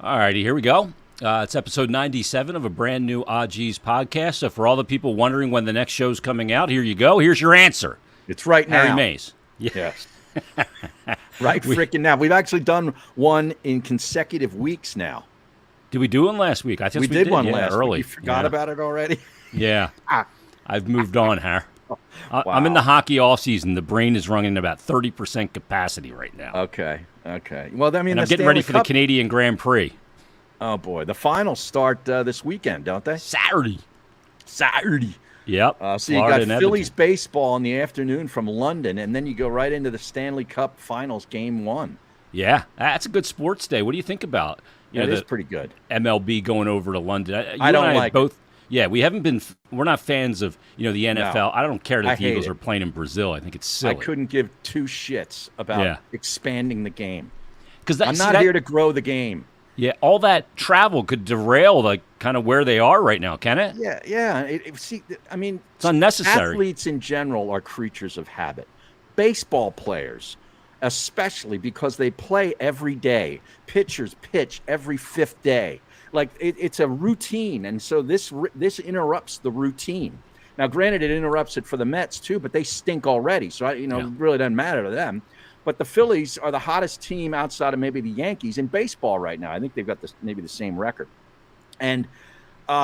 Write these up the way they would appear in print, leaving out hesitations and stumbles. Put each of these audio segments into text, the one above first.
All righty, here we go. It's episode 97 of a brand new Odgies podcast. So for all the people wondering when the next show's coming out, here you go. Here's your answer. It's right now. Harry Mays. Yes. Right freaking now. We've actually done one in consecutive weeks now. Did we do one last week? I think we did one last early. week. You forgot about it already? Yeah. I've moved on, Har. Wow. I'm in the hockey offseason. The brain is running about 30% capacity right now. Okay. Well, I mean, and I'm getting ready for the Canadian Grand Prix. Oh, boy. The finals start this weekend, don't they? Saturday. So Yep. you Florida got Phillies baseball in the afternoon from London, and then you go right into the Stanley Cup Finals Game 1. Yeah. That's a good sports day. What do you think about it is pretty good. MLB going over to London. I don't like both. Yeah, we haven't been. We're not fans of the NFL. No, I don't care that the Eagles it. are playing in Brazil. I think it's silly. I couldn't give two shits about expanding the game. Because I'm not here to grow the game. Yeah, all that travel could derail kind of where they are right now, can it? Yeah. I mean, it's unnecessary. Athletes in general are creatures of habit. Baseball players, especially because they play every day. Pitchers pitch every fifth day. Like it's a routine, and so this interrupts the routine. Now, granted, it interrupts it for the Mets too, but they stink already, so it really doesn't matter to them. But the Phillies are the hottest team outside of maybe the Yankees in baseball right now. I think they've got maybe the same record, and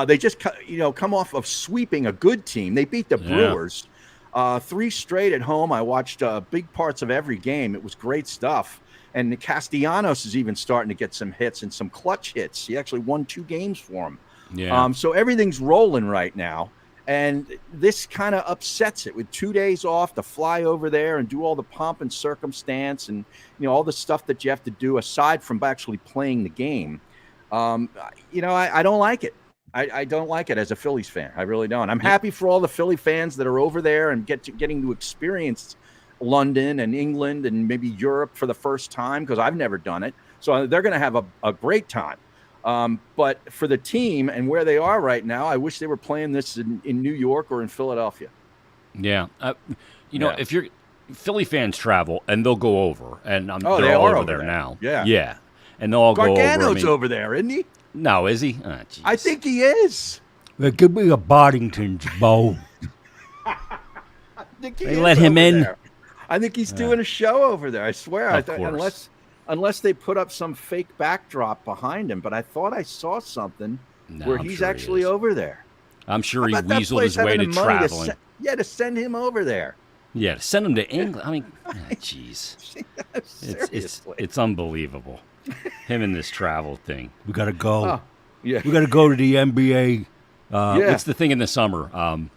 they just come off of sweeping a good team. They beat the Brewers 3 straight at home. I watched big parts of every game. It was great stuff. And Castellanos is even starting to get some hits and some clutch hits. He actually won 2 games for him. Yeah. So everything's rolling right now. And this kind of upsets it with 2 days off to fly over there and do all the pomp and circumstance and all the stuff that you have to do aside from actually playing the game. I don't like it. I don't like it as a Phillies fan. I really don't. I'm happy for all the Philly fans that are over there and getting to experience London and England and maybe Europe for the first time, because I've never done it. So they're going to have a great time. But for the team and where they are right now, I wish they were playing this in New York or in Philadelphia. Yeah. If you're Philly fans travel and they'll go over, and they're all over there now. Yeah. And they'll all go over. Gargano's over there, isn't he? No, is he? Oh, I think he is. Well, give me a Boddington's bowl. They let him in. There. I think he's doing a show over there. I swear. Unless they put up some fake backdrop behind him. But I thought I saw something where he's actually over there. I'm sure he weaseled his way to traveling. To send him over there. Yeah, to send him to England. I mean, jeez. It's unbelievable. Him and this travel thing. We got to go. Oh, yeah. We got to go to the NBA. What's the thing in the summer?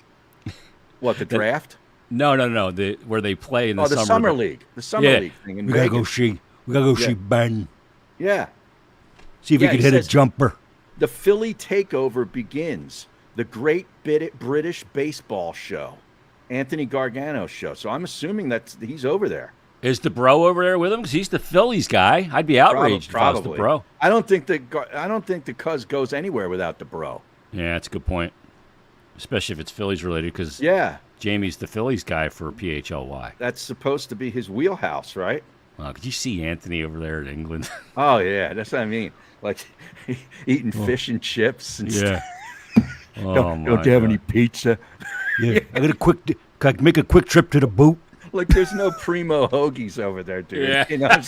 What, the draft? No. Where they play in the summer. The summer league. The summer league thing in Vegas. We gotta go see Ben. Yeah. See if he can hit a jumper. The Philly takeover begins. The Great British Baseball Show. Anthony Gargano's show. So I'm assuming that he's over there. Is the bro over there with him? Because he's the Phillies guy. I'd be outraged if I was the bro. I don't think the Cuz goes anywhere without the bro. Yeah, that's a good point. Especially if it's Phillies related, because Jamie's the Phillies guy for PHLY. That's supposed to be his wheelhouse, right? Could you see Anthony over there in England? Oh, yeah. That's what I mean. Like eating fish and chips. And stuff. Don't you have any pizza? Yeah. Can I make a quick trip to the boot? Like there's no Primo hoagies over there, dude. Yeah. I'm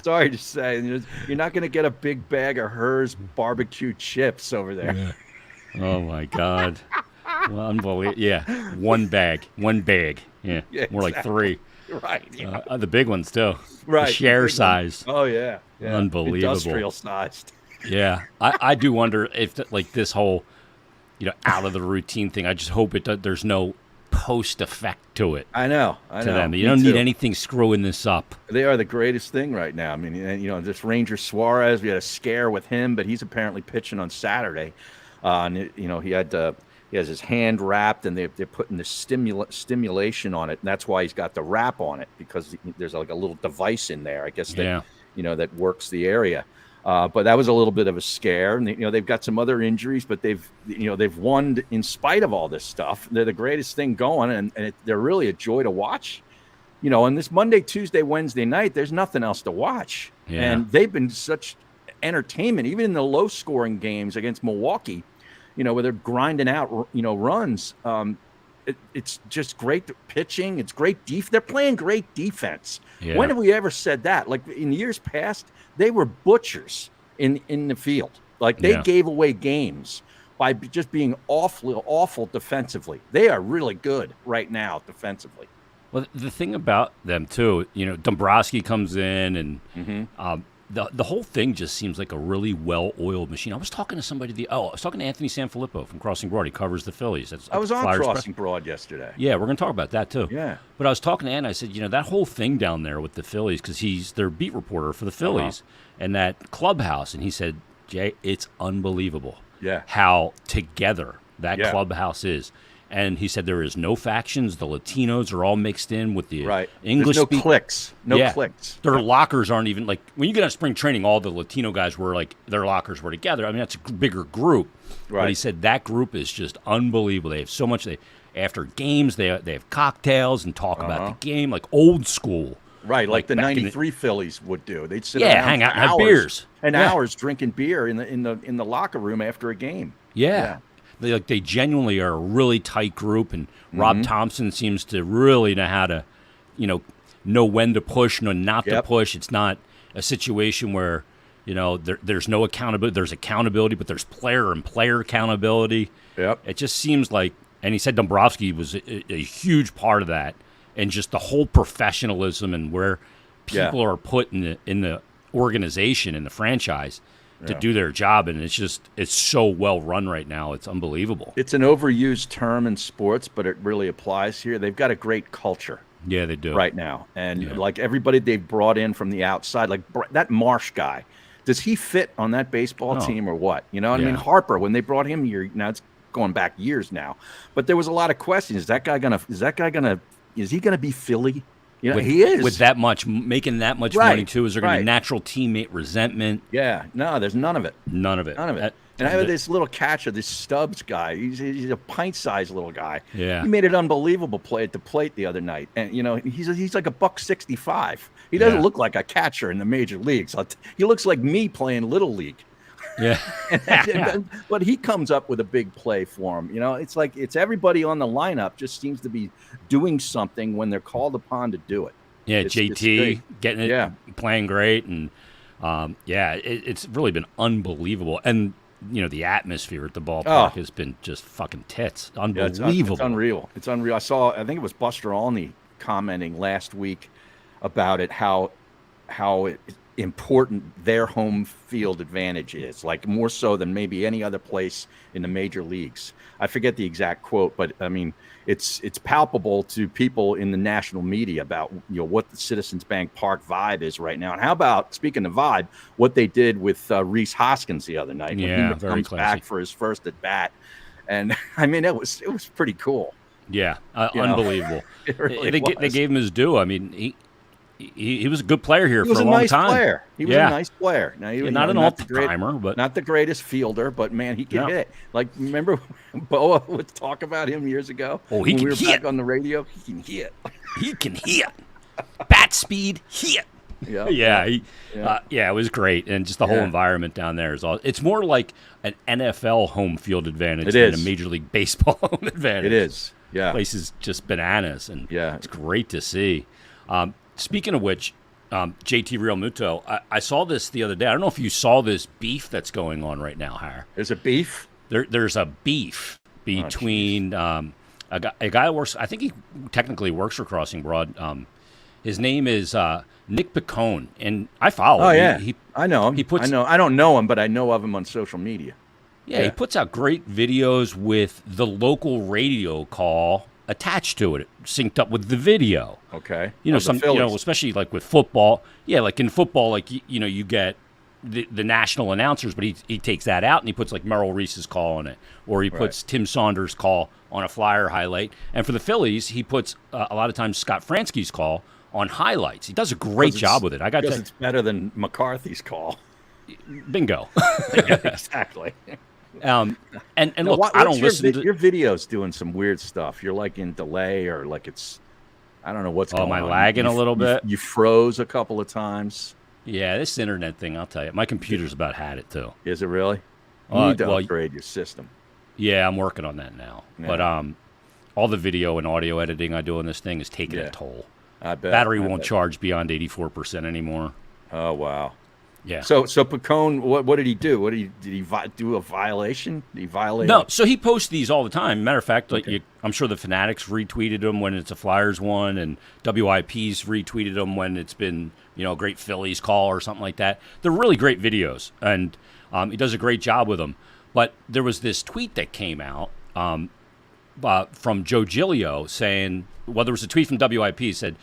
sorry to say. You're not going to get a big bag of Hers barbecue chips over there. Yeah. Oh, my God. Well, unbelievable. Yeah. One bag. Yeah. More like 3. Right. Yeah. The big ones, too. Right. The share size. Oh, yeah. Unbelievable. Industrial sized. Yeah. I do wonder if, this whole, out of the routine thing, I just hope there's no post effect to it. I know. To them. You don't need anything screwing this up. They are the greatest thing right now. I mean, this Ranger Suarez, we had a scare with him, but he's apparently pitching on Saturday. And he has his hand wrapped, and they're putting the stimulation on it, and that's why he's got the wrap on it, because there's like a little device in there, I guess, that that works the area. But that was a little bit of a scare, and they've got some other injuries, but they've won in spite of all this stuff. They're the greatest thing going, and they're really a joy to watch. On this Monday, Tuesday, Wednesday night, there's nothing else to watch, and they've been such entertainment, even in the low-scoring games against Milwaukee, where they're grinding out, runs. It's just great pitching. It's great They're playing great defense. Yeah. When have we ever said that? Like in years past, they were butchers in the field. Like they gave away games by just being awful defensively. They are really good right now defensively. Well, the thing about them too, Dombrowski comes in, and the whole thing just seems like a really well-oiled machine. I was talking to somebody. I was talking to Anthony Sanfilippo from Crossing Broad. He covers the Phillies. I was on Flyers Crossing Broad yesterday. Yeah, we're going to talk about that too. Yeah. But I was talking to Ann. I said, that whole thing down there with the Phillies, because he's their beat reporter for the Phillies, and that clubhouse. And he said, Jay, it's unbelievable. Yeah. How together that clubhouse is. And he said there is no factions. The Latinos are all mixed in with the English. There's no cliques. No cliques. Their lockers aren't even like when you get on spring training. All the Latino guys were like their lockers were together. I mean that's a bigger group. Right. But he said that group is just unbelievable. They have so much. After games they have cocktails and talk about the game like old school. Like the '93 Phillies would do. They'd sit hang out, and have beers, hours drinking beer in the locker room after a game. Yeah. They genuinely are a really tight group, and Rob Thompson seems to really know how to, know when to push, know not to push. It's not a situation where, there's no accountability. There's accountability, but there's player accountability. Yep. It just seems like, and he said Dombrowski was a huge part of that, and just the whole professionalism and where people are put in the organization, in the franchise, to do their job, and it's so well run right now. It's unbelievable. It's an overused term in sports, but it really applies here. They've got a great culture. Yeah, they do right now, and like everybody they've brought in from the outside, like that Marsh guy. Does he fit on that baseball team or what? I mean, Harper, when they brought him here, now it's going back years now, but there was a lot of questions. Is he gonna be Philly? He is. With that much, making that much money, too, is there going to be natural teammate resentment? Yeah. No, there's none of it. None of it. And I have this little catcher, this Stubbs guy. He's a pint-sized little guy. Yeah. He made an unbelievable play at the plate the other night. And, he's like $165. He doesn't look like a catcher in the major leagues. He looks like me playing Little League. Yeah. But he comes up with a big play for him. It's like it's everybody on the lineup just seems to be doing something when they're called upon to do it. Yeah, JT getting it, playing great. And, it's really been unbelievable. And, the atmosphere at the ballpark has been just fucking tits. Unbelievable. It's unreal. It's unreal. I think it was Buster Olney commenting last week about it, how important their home field advantage is, like more so than maybe any other place in the major leagues. I forget the exact quote, but I mean, it's palpable to people in the national media about what the Citizens Bank Park vibe is right now. And how about, speaking of vibe, what they did with Rhys Hoskins the other night when he comes back for his first at bat, and I mean it was pretty cool. Yeah, unbelievable. Really they gave him his due. I mean, he was a good player here for a long nice time. Player. He was a nice player. Now, not an all-timer, but not the greatest fielder, but man, he can hit. Like, remember Boa would talk about him years ago? Oh, he when can we were hit. back on the radio. He can hit. He can hit. Bat speed, hit. It was great, and just the whole environment down there is all. It's more like an NFL home field advantage than a Major League Baseball home advantage. It is. Yeah, place is just bananas, and it's great to see. Speaking of which, JT Realmuto, I saw this the other day. I don't know if you saw this beef that's going on right now, Har. There's a beef? There's a beef between a guy who works, I think he technically works for Crossing Broad. His name is Nick Picone, and I follow him. Oh, yeah. I know him. I don't know him, but I know of him on social media. Yeah, he puts out great videos with the local radio call attached to it, synced up with the video. Okay. Especially like with football. Yeah, like in football, like you get the national announcers, but he takes that out and he puts like Merrill Reese's call on it, or he puts Tim Saunders' call on a flyer highlight. And for the Phillies, he puts a lot of times Scott Fransky's call on highlights. He does a great job with it. Because it's better than McCarthy's call. Bingo. Yeah, exactly. And look, I don't listen to your videos doing some weird stuff. You're like in delay or like it's, I don't know what's going on. Am I lagging a little bit? You froze a couple of times. Yeah, this internet thing, I'll tell you. My computer's about had it, too. Is it really? You need to upgrade your system. Yeah, I'm working on that now. Yeah. But all the video and audio editing I do on this thing is taking a toll. I bet. Battery won't charge beyond 84% anymore. Oh, wow. Yeah. So Picone, what did he do? Did he do a violation? Did he violate? No, so he posts these all the time. Matter of fact, I'm sure the Fanatics retweeted them when it's a Flyers one, and WIP's retweeted them when it's been, a great Phillies call or something like that. They're really great videos, and he does a great job with them. But there was this tweet that came out from Joe Giglio saying, well, there was a tweet from WIP said,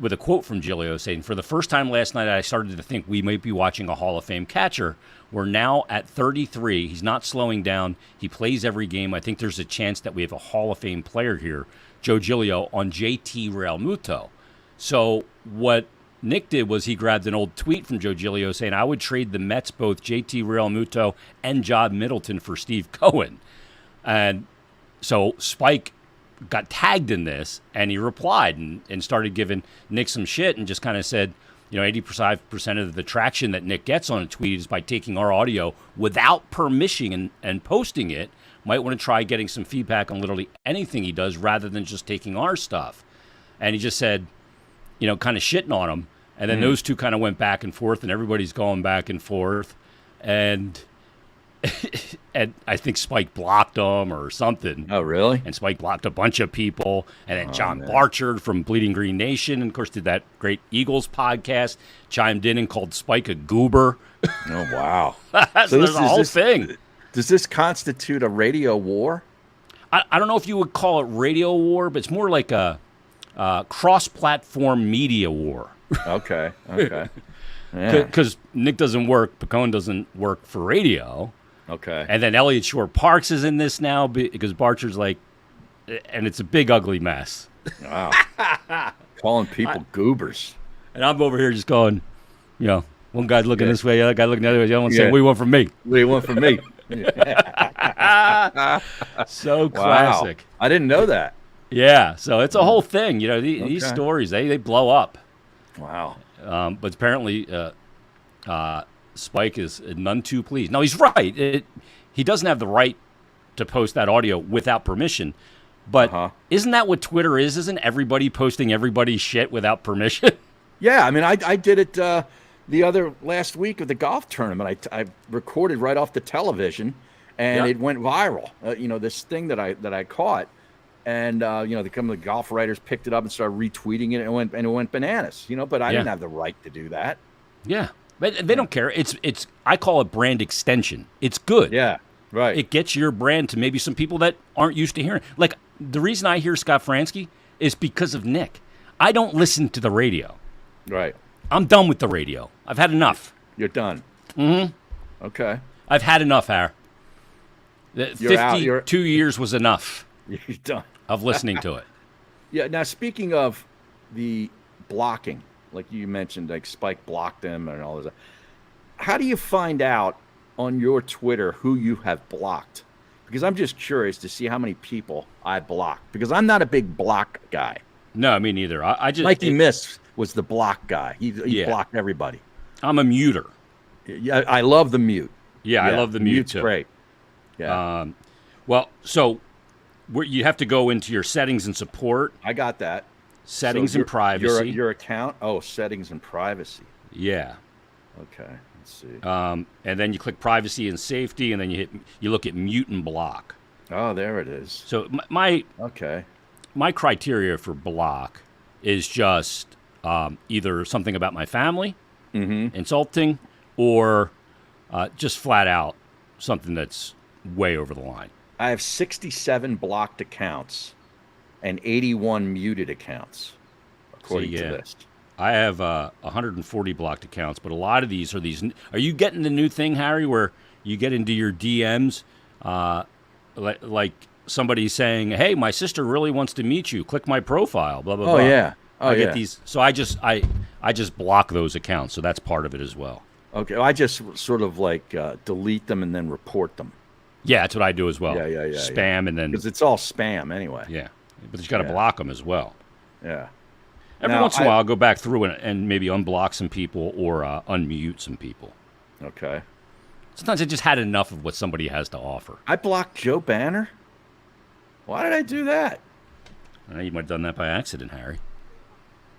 with a quote from Giglio saying, for the first time last night, I started to think we might be watching a Hall of Fame catcher. We're now at 33. He's not slowing down. He plays every game. I think there's a chance that we have a Hall of Fame player here, Joe Giglio, on JT Realmuto. So what Nick did was he grabbed an old tweet from Joe Giglio saying, I would trade the Mets both JT Realmuto and John Middleton for Steve Cohen. And so Spike got tagged in this, and he replied and started giving Nick some shit and just kind of said, 85% of the traction that Nick gets on a tweet is by taking our audio without permission and posting it. Might want to try getting some feedback on literally anything he does rather than just taking our stuff. And he just said, kind of shitting on him. And then those two kind of went back and forth, and everybody's going back and forth. And and I think Spike blocked him or something. Oh, really? And Spike blocked a bunch of people. And then John Barchard from Bleeding Green Nation, and of course, did that great Eagles podcast, chimed in and called Spike a goober. Oh, wow. So there's a whole thing. Does this constitute a radio war? I don't know if you would call it radio war, but it's more like a cross-platform media war. Okay. Because Nick doesn't work, Picone doesn't work for radio. Okay. And then Elliot Shore Parks is in this now because Barchard's like, and it's a big ugly mess. Wow. Calling people goobers. And I'm over here just going, one guy's looking this way, the other guy looking the other way. The other one saying, what do you want from me? What do you want from me? So classic. Wow. I didn't know that. Yeah. So it's a whole thing. These stories, they blow up. Wow. But apparently Spike is none too pleased. Now, he's right. He doesn't have the right to post that audio without permission. But isn't that what Twitter is? Isn't everybody posting everybody's shit without permission? Yeah. I mean, I did it the last week of the golf tournament. I recorded right off the television, and it went viral. This thing that I caught. And the golf writers picked it up and started retweeting it, and it went bananas. But I didn't have the right to do that. Yeah, but they don't care. It's I call it brand extension. It's good. Yeah, right. It gets your brand to maybe some people that aren't used to hearing. Like the reason I hear Scott Fransky is because of Nick. I don't listen to the radio. Right. I'm done with the radio. I've had enough. You're done. Mm-hmm. Okay. I've had enough, Har. 52 years was enough. You're done. Of listening to it. Yeah. Now, speaking of the blocking, like you mentioned, like Spike blocked them and all that. How do you find out on your Twitter who you have blocked? Because I'm just curious to see how many people I blocked. Because I'm not a big block guy. No, me neither. I just Mikey Miss was the block guy. He blocked everybody. I'm a muter. Yeah, I love the mute. Yeah, I love the mute mute's too. Great. Yeah. So you have to go into your settings and support. I got that. Settings and privacy. Your account. Oh, settings and privacy. Yeah. Okay. Let's see. And then you click privacy and safety, and then you look at mute and block. Oh, there it is. So my criteria for block is just either something about my family, insulting, or just flat out something that's way over the line. I have 67 blocked accounts and 81 muted accounts, according to this. I have 140 blocked accounts, but a lot of these are these. Are you getting the new thing, Harry, where you get into your DMs, like somebody saying, "Hey, my sister really wants to meet you. Click my profile." Blah blah blah. Oh yeah. I get these. So I just block those accounts. So that's part of it as well. Okay. I just sort of like delete them and then report them. Yeah, that's what I do as well. Yeah. Spam and then because it's all spam anyway. Yeah, but you got to block them as well. Yeah. Every Now, once in a while, I'll go back through and maybe unblock some people or unmute some people. Okay. Sometimes I just had enough of what somebody has to offer. I blocked Joe Banner. Why did I do that? You might have done that by accident, Harry.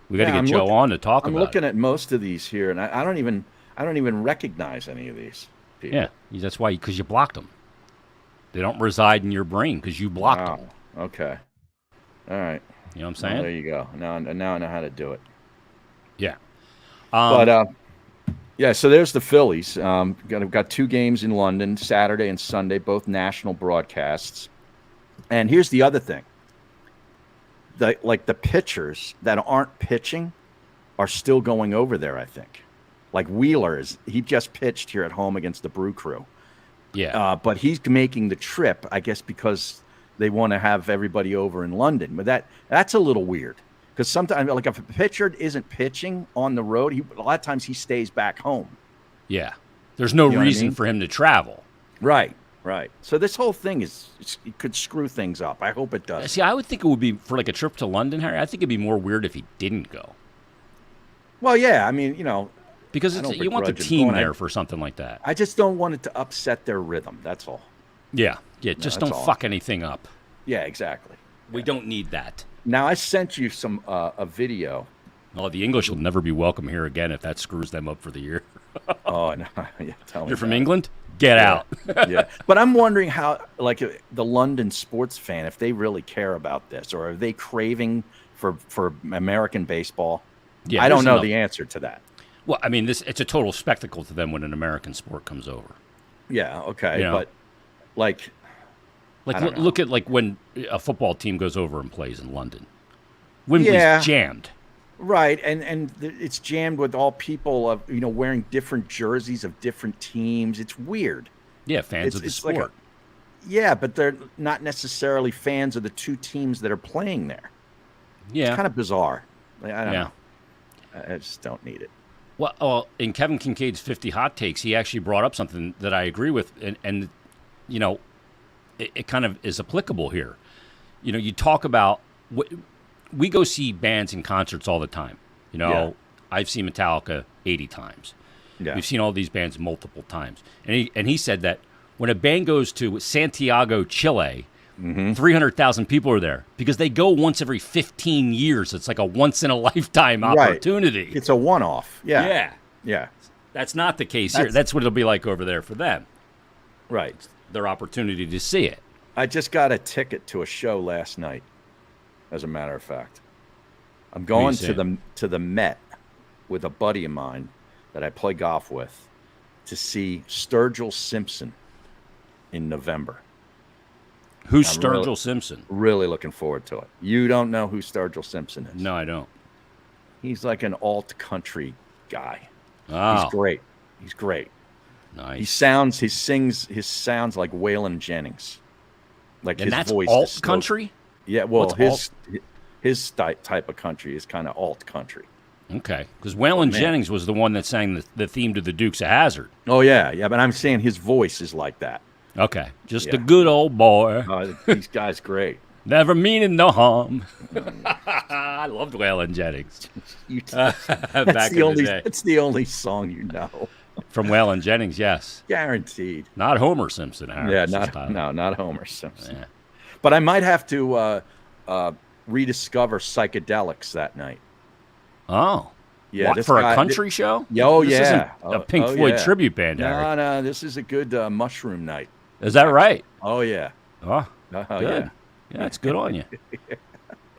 We got to Yeah, get Joe on to talk I'm about looking it. at most of these here, and I don't even recognize any of these people. Yeah, that's why, because you blocked them. They don't reside in your brain because you blocked them. Okay. All right. You know what I'm Well, saying? there you go. Now I know how to do it. Yeah. Yeah, so there's the Phillies. Got 2 games in London, Saturday and Sunday, both national broadcasts. And here's the other thing. The pitchers that aren't pitching are still going over there, I think. Like Wheeler, he just pitched here at home against the Brew Crew. Yeah. But he's making the trip, I guess, because they want to have everybody over in London. But that's a little weird. Because sometimes, like if a pitcher isn't pitching on the road, a lot of times he stays back home. Yeah. There's no You know what I reason mean? for him to travel. Right. So this whole thing it could screw things up. I hope it does. See, I would think it would be for like a trip to London, Harry. I think it'd be more weird if he didn't go. Well, yeah. I mean, Because I don't you want the begrudge him team going. there for something like that. I just don't want it to upset their rhythm. That's all. Yeah. Just that's don't all. fuck anything up. Yeah, exactly. We don't need that. Now I sent you some a video. Oh, the English will never be welcome here again if that screws them up for the year. Oh no! Yeah, tell me. You're from about it. England? Get out. Yeah, but I'm wondering how, like, the London sports fan, if they really care about this, or are they craving for American baseball? Yeah, I don't there's know enough- the answer to that. Well, I mean, it's a total spectacle to them when an American sport comes over. Yeah, okay, You know. but like, I don't know. Look at like when a football team goes over and plays in London. Wembley's Yeah. jammed. right, and it's jammed with all people of wearing different jerseys of different teams. It's weird. Yeah, fans of the It's like sport. Yeah, but they're not necessarily fans of the 2 teams that are playing there. yeah. It's kind of bizarre. Like, I don't Yeah. know. I just don't need it. Well, in Kevin Kincaid's 50 Hot Takes, he actually brought up something that I agree with, and it kind of is applicable here. You talk about we go see bands in concerts all the time. Yeah. I've seen Metallica 80 times. Yeah. We've seen all these bands multiple times, and he said that when a band goes to Santiago, Chile, 300,000 people are there because they go once every 15 years. It's like a once in a lifetime Right. opportunity. It's a one-off. Yeah. Yeah. Yeah. That's not the case here. That's- That's what it'll be like over there for them. Right. Their opportunity to see it. I just got a ticket to a show last night, as a matter of fact. I'm Who you going to seeing? the Met with a buddy of mine that I play golf with to see Sturgill Simpson in November. Who's I'm really- Sturgill Simpson? Really looking forward to it. You don't know who Sturgill Simpson is? No, I don't. He's like an alt country guy. Oh, He's great. He's great. nice. He sounds like Waylon Jennings. Like And his that's voice alt is so- country? Yeah, well, What's his type of country is kind of alt country. Okay. Because Waylon man. Jennings was the one that sang the theme to the Dukes of Hazzard. Oh yeah, but I'm saying his voice is like that. Okay. Just Yeah. a good old boy. These guys great. Never meaning no harm. I loved Waylon Jennings. You- Back that's in the only. the day. That's the only song you know. From Waylon Jennings, yes. Guaranteed. Not Homer Simpson. Harris, Yeah, this time. not Homer Simpson. Yeah. But I might have to rediscover psychedelics that night. Oh. Yeah, What, this for guy- a country show? Oh, This yeah. isn't a Oh, Pink oh, Floyd yeah. tribute band, Harry. No, this is a good mushroom night. Is that right? Oh yeah. Oh, Oh good. yeah. Yeah, that's good on you.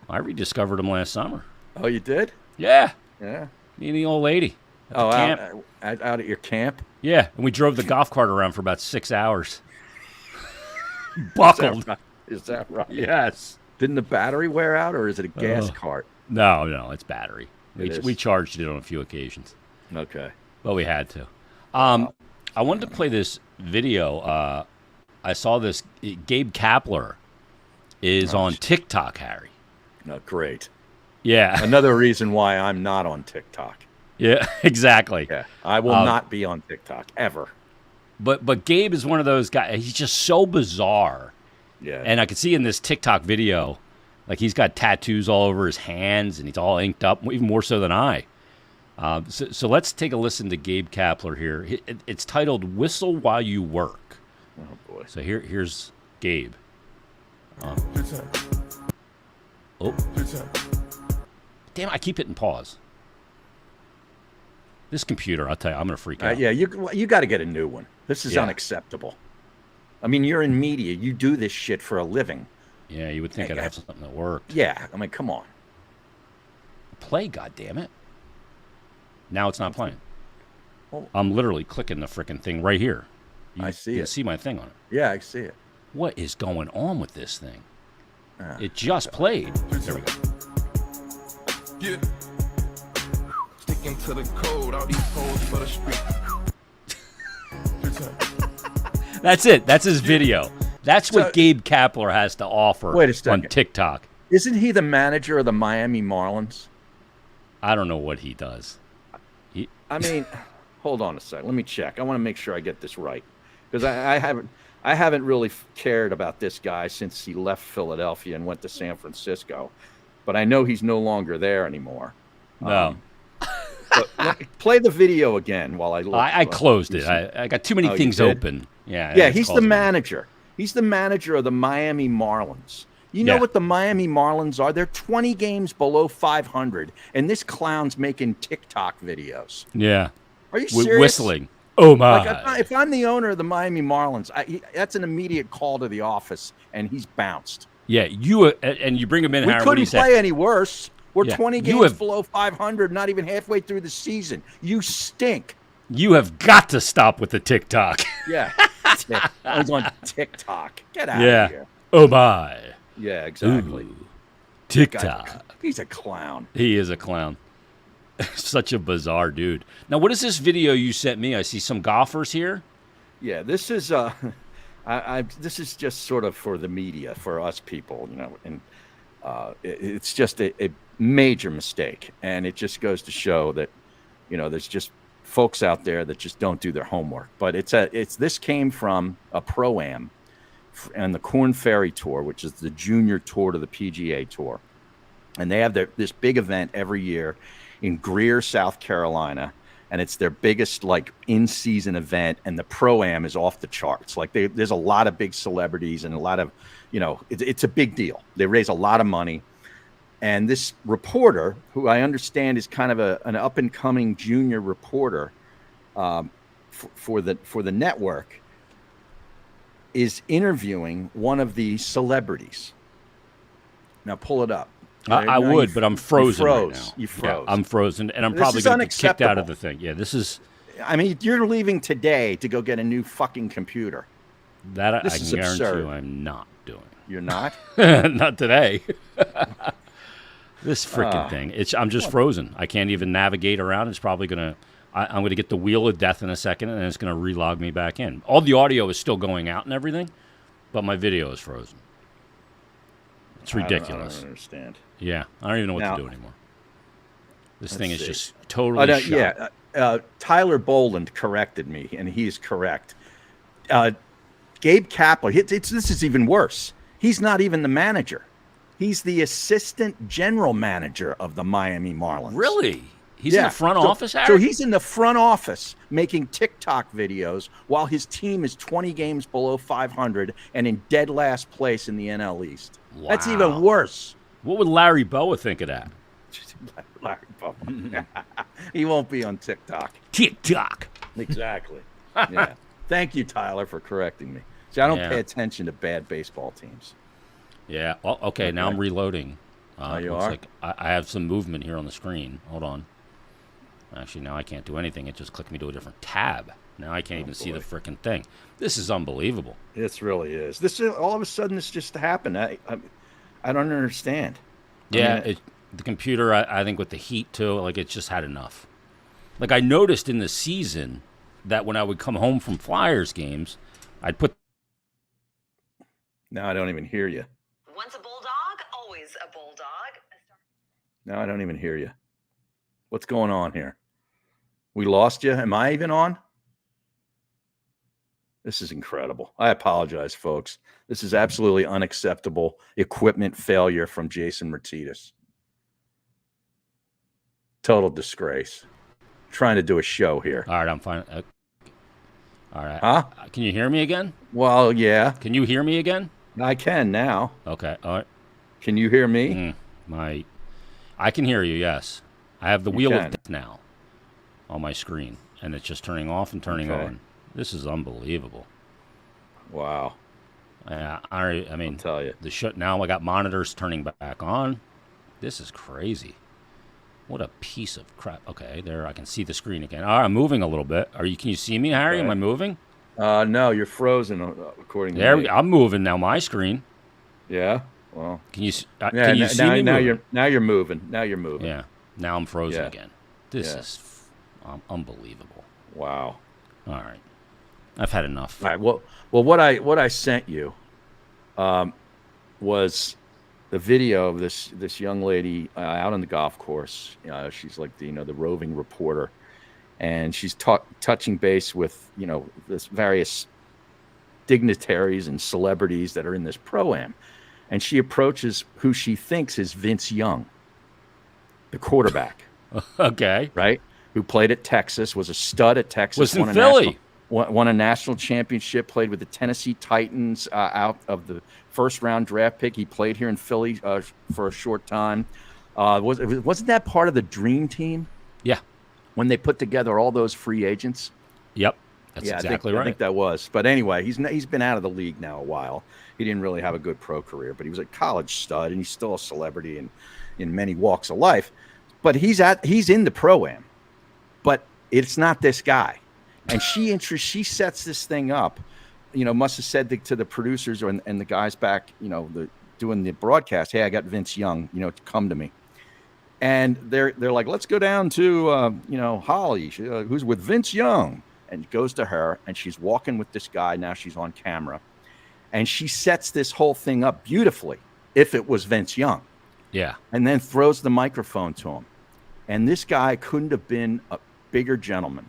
I rediscovered him last summer. Oh, you did? Yeah, Yeah. me and the old lady at the Oh, camp. out at your camp? Yeah, and we drove the golf cart around for about 6 hours. Buckled. Is that right? Yes. Didn't the battery wear out, or is it a gas cart? No, it's battery. It is. We charged it on a few occasions, Okay. but we had to. I wanted to play this video. I saw this. Gabe Kapler is on TikTok, Harry. No, great. Yeah, Another reason why I'm not on TikTok. yeah, exactly. Yeah, I will not be on TikTok ever. But Gabe is one of those guys. He's just so bizarre. Yeah. And I could see in this TikTok video Like he's got tattoos all over his hands, and he's all inked up, even more so than I. So let's take a listen to Gabe Kapler here. It's titled "Whistle While You Work." Oh boy! So here's Gabe. Oh, damn! I keep hitting pause. This computer, I'll tell you, I'm gonna freak out. Yeah, you got to get a new one. This is unacceptable. I mean, you're in media. You do this shit for a living. Yeah, you would think I'd have something that worked. Yeah, I mean, come on. Play, goddammit. Now it's not playing. Well, I'm literally clicking the freaking thing right here. I see you it. See my thing on it. Yeah, I see it. What is going on with this thing? It just played. There we go. Yeah. Sticking to the code, all these hoes for the street. That's it. That's his video. That's what Gabe Kapler has to offer on TikTok. Isn't he the manager of the Miami Marlins? I don't know what he does. I mean, hold on a second. Let me check. I want to make sure I get this right, because I haven't really cared about this guy since he left Philadelphia and went to San Francisco, but I know he's no longer there anymore. No. Play the video again while I look. I closed it. I got too many things open. Yeah, he's the manager. He's the manager of the Miami Marlins. You know what the Miami Marlins are? They're 20 games below 500, and this clown's making TikTok videos. Yeah. Are you serious? Whistling. Oh, my. Like, if I'm the owner of the Miami Marlins, that's an immediate call to the office, and he's bounced. Yeah, and you bring him in, We Howard, couldn't play any worse. We're Yeah, 20 games below 500, not even halfway through the season. You stink. You have got to stop with the TikTok. Yeah. I was on TikTok. Get out of here. Oh, my. Yeah, exactly. Ooh. TikTok. He's a clown. He is a clown. Such a bizarre dude. Now, what is this video you sent me? I see some golfers here. Yeah, this is this is just sort of for the media, for us people, and it's just a major mistake, and it just goes to show that, there's just folks out there that just don't do their homework. But this came from a Pro-Am and the Korn Ferry Tour, which is the junior tour to the PGA Tour. And they have this big event every year in Greer, South Carolina. And it's their biggest, in-season event. And the Pro-Am is off the charts. There's a lot of big celebrities and a lot of, it's a big deal. They raise a lot of money. And this reporter, who I understand is kind of an up-and-coming junior reporter for the network, is interviewing one of the celebrities. Now pull it up. I would, but I'm frozen right now. You froze. Yeah, I'm frozen, and I'm probably going to get kicked out of the thing. Yeah, this is... I mean, you're leaving today to go get a new fucking computer. That I can guarantee you I'm not doing. You're not? Not today. This freaking thing. I'm just frozen. I can't even navigate around. It's probably going to... I'm going to get the wheel of death in a second, and it's going to relog me back in. All the audio is still going out and everything, but my video is frozen. It's ridiculous. I don't understand. Yeah, I don't even know what to do anymore. This thing is just totally shot. Yeah, Tyler Boland corrected me, and he's correct. Gabe Kapler, this is even worse. He's not even the manager. He's the assistant general manager of the Miami Marlins. Really? He's in the front office, Harry? So he's in the front office making TikTok videos while his team is 20 games below 500 and in dead last place in the NL East. Wow. That's even worse. What would Larry Boa think of that? Larry Boa. He won't be on TikTok. TikTok. Exactly. Yeah. Thank you, Tyler, for correcting me. See, I don't pay attention to bad baseball teams. Yeah. Well, okay, now I'm reloading. You are? Like I have some movement here on the screen. Hold on. Actually, now I can't do anything. It just clicked me to a different tab. Now I can't even see the freaking thing. This is unbelievable. This really is. This is, all of a sudden, this just happened. I don't understand. Yeah, the computer, I think with the heat, too, it's just had enough. I noticed in the season that when I would come home from Flyers games, I'd put... Now I don't even hear you. Once a bulldog, always a bulldog. Now I don't even hear you. What's going on here? We lost you. Am I even on? This is incredible. I apologize, folks. This is absolutely unacceptable equipment failure from Jason Martinez. Total disgrace. Trying to do a show here. All right, I'm fine. All right. Huh? Can you hear me again? Well, yeah, Can you hear me again? I can now. Okay. All right. Can you hear me? I can hear you. Yes, I have the You wheel can. of death now on my screen, and it's just turning off and turning Okay. on. This is unbelievable. Wow. I mean, I'll tell you. the shut now. I got monitors turning back on. This is crazy. What a piece of crap. Okay, there I can see the screen again. All right, I'm moving a little bit. Can you see me, Harry? Am Okay. I moving? No, you're frozen according to There me. we go. I'm moving now. My screen. Yeah. Well. Can you Yeah. can you see me? Now moving? you're moving. Now you're moving. Yeah. Now I'm frozen Yeah. again. This Yeah. is unbelievable. Wow. All right. I've had enough. All right. Well, what I sent you, was the video of this young lady out on the golf course. She's like the roving reporter, and she's touching base with this various dignitaries and celebrities that are in this pro-am, and she approaches who she thinks is Vince Young, the quarterback, Okay. right? Who played at Texas, was a stud at Texas, Was in won a Philly. won a national championship, played with the Tennessee Titans out of the first-round draft pick. He played here in Philly for a short time. Wasn't that part of the dream team Yeah. when they put together all those free agents? Yep. That's Yeah, exactly I right. think that was. But anyway, he's been out of the league now a while. He didn't really have a good pro career, but he was a college stud, and he's still a celebrity in many walks of life. But he's in the pro-am, but it's not this guy. And she sets this thing up, must have said to the producers and the guys back, doing the broadcast, hey, I got Vince Young, come to me. And they're like, let's go down to Holly, who's with Vince Young, and goes to her, and she's walking with this guy. Now she's on camera, and she sets this whole thing up beautifully. If it was Vince Young, Yeah. and then throws the microphone to him, and this guy couldn't have been a bigger gentleman.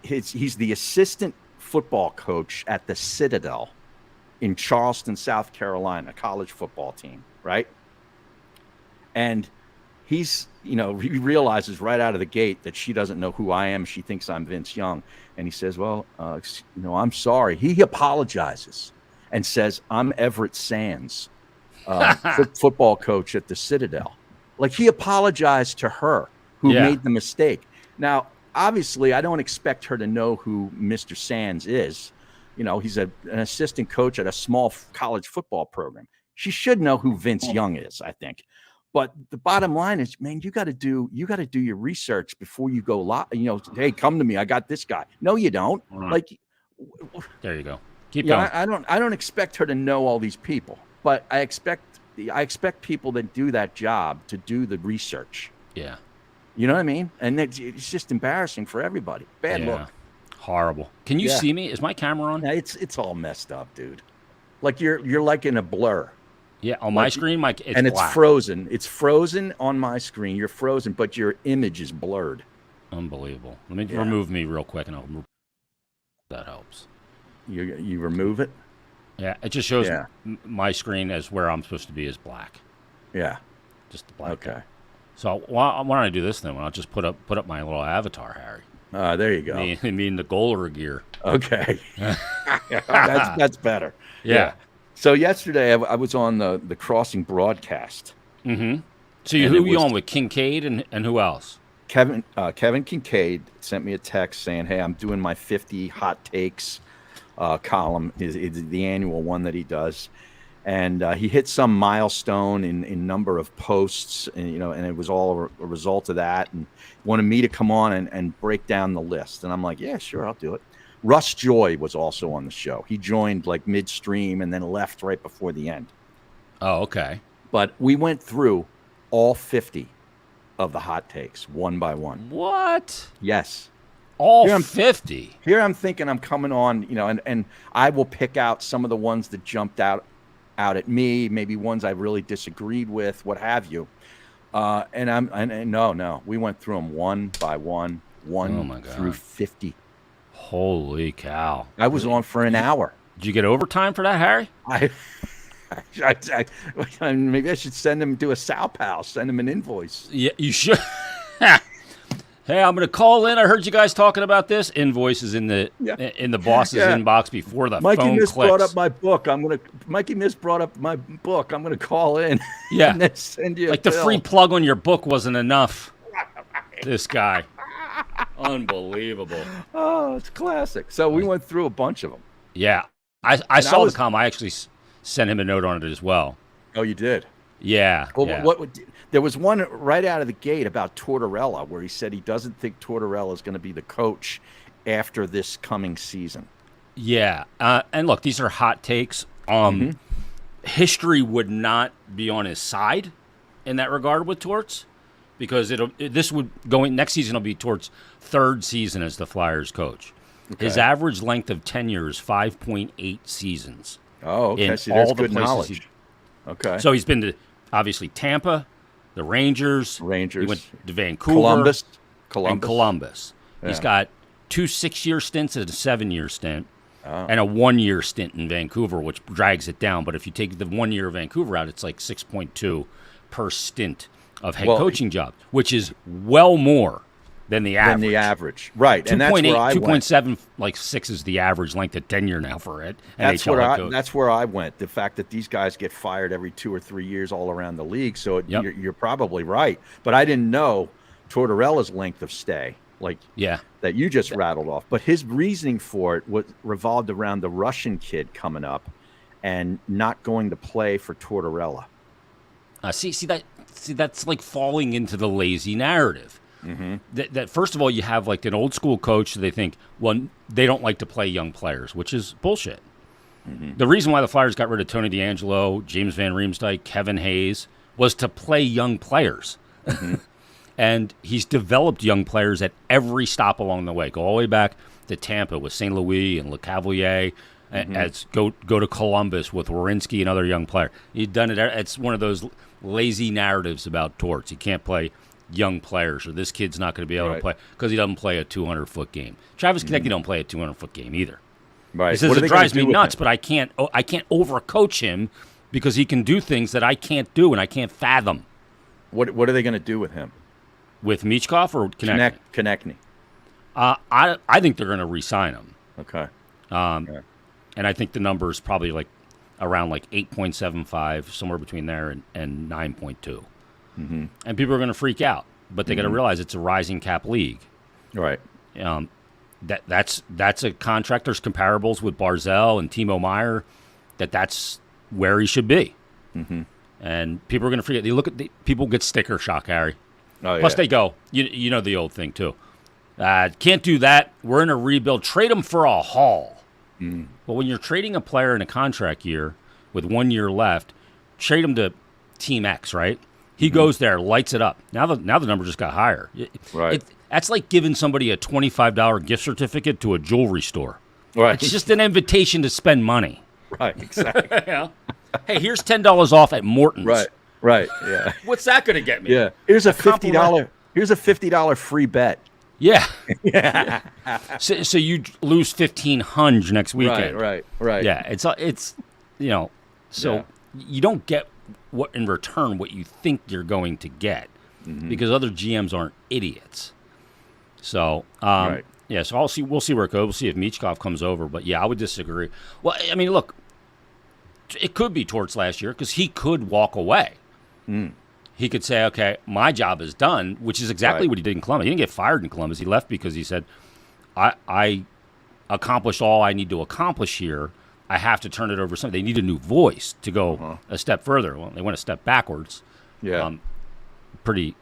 He's the assistant football coach at the Citadel in Charleston, South Carolina, college football team, right? And he realizes right out of the gate that she doesn't know who I am. She thinks I'm Vince Young. And he says, well, I'm sorry. He apologizes and says, I'm Everett Sands, football coach at the Citadel. Like, he apologized to her who Yeah. made the mistake. Now, obviously, I don't expect her to know who Mr. Sands is. He's an assistant coach at a small college football program. She should know who Vince Young is, I think. But the bottom line is, man, you got to do your research before you go live. Hey, come to me. I got this guy. No, you don't. Right. Like, There you go. Keep yeah, going. I don't expect her to know all these people, but I expect people that do that job to do the research. Yeah. You know what I mean? And it's just embarrassing for everybody. Bad Yeah. look. Horrible. Can you Yeah. see me? Is my camera on? Now, it's all messed up, dude. Like you're like in a blur. Yeah. On my Like, screen, it's and it's black. frozen. It's frozen on my screen. You're frozen, but your image is blurred. Unbelievable. Let me Yeah. remove me real quick, and I'll remove. That helps. You remove it. Yeah. It just shows Yeah. my screen as where I'm supposed to be is black. Yeah. Just the black. Okay. there. So why don't I do this then? I'll just put up my little avatar, Harry. There you go. Me in the Goler gear. Okay. that's better. Yeah. So yesterday I was on the Crossing broadcast. Mm-hmm. So And who it you was- on with Kincaid and who else? Kevin Kincaid sent me a text saying, "Hey, I'm doing my 50 hot takes column. Is the annual one that he does." And he hit some milestone in number of posts, and it was all a result of that. And wanted me to come on and break down the list. And I'm like, yeah, sure, I'll do it. Russ Joy was also on the show. He joined like midstream and then left right before the end. Oh, okay. But we went through all 50 of the hot takes one by one. What? Yes. All Here I'm- 50? Here I'm thinking I'm coming on, and I will pick out some of the ones that jumped out at me, maybe ones I really disagreed with, what have you. And no, we went through them one by one, Oh my God. through 50. Holy cow! I was on for an hour. Did you get overtime for that, Harry? Maybe I should send him to a Sal Pal. Send him an invoice. Yeah, you should. Hey, I'm going to call in. I heard you guys talking about this. Invoice is in the boss's inbox before the Mikey phone Miss clicks. brought up my book. Mikey Miss brought up my book. I'm gonna call in. Yeah, and then send you like a the bill. free plug on your book wasn't enough. This guy, unbelievable. Oh, it's classic. So we went through a bunch of them. Yeah, I saw the comment. I actually sent him a note on it as well. Oh, you did. Yeah. Well, yeah. There was one right out of the gate about Tortorella where he said he doesn't think Tortorella is going to be the coach after this coming season. Yeah, and look, these are hot takes. History would not be on his side in that regard with Torts, because next season will be Torts' third season as the Flyers coach. Okay. His average length of tenure is 5.8 seasons. Oh, okay. In See, that's all the good places knowledge. Okay. So he's been to obviously Tampa, the Rangers. He went to Vancouver, and Columbus. Yeah. He's got 2 6-year stints and a 7-year stint. And a 1-year stint in Vancouver, which drags it down. But if you take the 1 year of Vancouver out, it's like 6.2 per stint of head coaching job, which is well more than the average. Right. And that's where I 2.7, like 6 is the average length of tenure now for it. That's where I went. The fact that these guys get fired every 2 or 3 years all around the league. So you're probably right. But I didn't know Tortorella's length of stay. That you just rattled off. But his reasoning for it revolved around the Russian kid coming up and not going to play for Tortorella. That's like falling into the lazy narrative. Mm-hmm. That first of all, you have like an old school coach. So they think, well, they don't like to play young players, which is bullshit. Mm-hmm. The reason why the Flyers got rid of Tony DeAngelo, James Van Riemsdyk, Kevin Hayes was to play young players. Mm-hmm. And he's developed young players at every stop along the way. Go all the way back to Tampa with St. Louis and LeCavalier. Go to Columbus with Werenski and other young players. He's done it. It's one of those lazy narratives about Torts. He can't play young players, or this kid's not going to be able to play because he doesn't play a 200-foot game. Travis Konecny don't play a 200-foot game either. Right. He says it drives me nuts, but I can't overcoach him because he can do things that I can't do and I can't fathom. What are they going to do with him? With Michkov or Konecny? Konecny. I think they're going to re-sign him. Okay. And I think the number is probably like around like 8.75, somewhere between there and 9.2. Mm-hmm. And people are going to freak out, but they got to realize it's a rising cap league. Right. That's a contract. There's comparables with Barzell and Timo Meier. That's where he should be. Mm-hmm. And people are going to forget. They look at people get sticker shock, Harry. Oh, Plus, they go, you know the old thing, too. Can't do that. We're in a rebuild. Trade them for a haul. Mm. But when you're trading a player in a contract year with 1 year left, trade him to Team X, right? He goes there, lights it up. Now the number just got higher. Right. That's like giving somebody a $25 gift certificate to a jewelry store. Right. It's just an invitation to spend money. Right, exactly. Hey, here's $10 off at Morton's. Right, yeah. What's that going to get me? Yeah. Here's a $50 free bet. Yeah. Yeah. So you lose $1,500 next weekend. Right. Yeah, it's you don't get what in return what you think you're going to get because other GMs aren't idiots. So, yeah, so we'll see where it goes. We'll see if Michkov comes over, but yeah, I would disagree. Well, I mean, look, it could be Torts last year because he could walk away. Mm. He could say, okay, my job is done, which is exactly what he did in Columbus. He didn't get fired in Columbus. He left because he said, I accomplished all I need to accomplish here. I have to turn it over to somebody. They need a new voice to go a step further. Well, they went a step backwards. Yeah. Pretty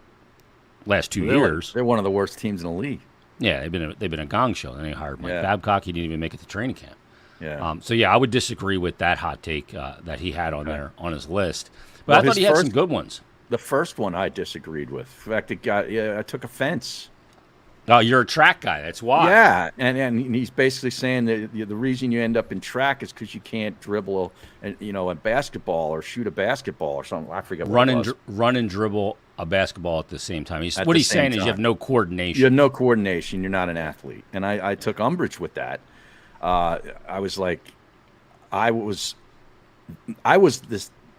last 2 years. They're one of the worst teams in the league. Yeah, they've been a gong show. Then they hired Mike Babcock. He didn't even make it to training camp. Yeah. So I would disagree with that hot take that he had on there on his list. But I thought he had some good ones. The first one I disagreed with. In fact, I took offense. Oh, you're a track guy. That's why. Yeah, and he's basically saying that the reason you end up in track is because you can't dribble, a basketball or shoot a basketball or something. I forget what it was. Run and dribble a basketball at the same time. At What the he's saying same is you have time. no coordination. You have no coordination. You're not an athlete, and I took umbrage with that. I was like, I was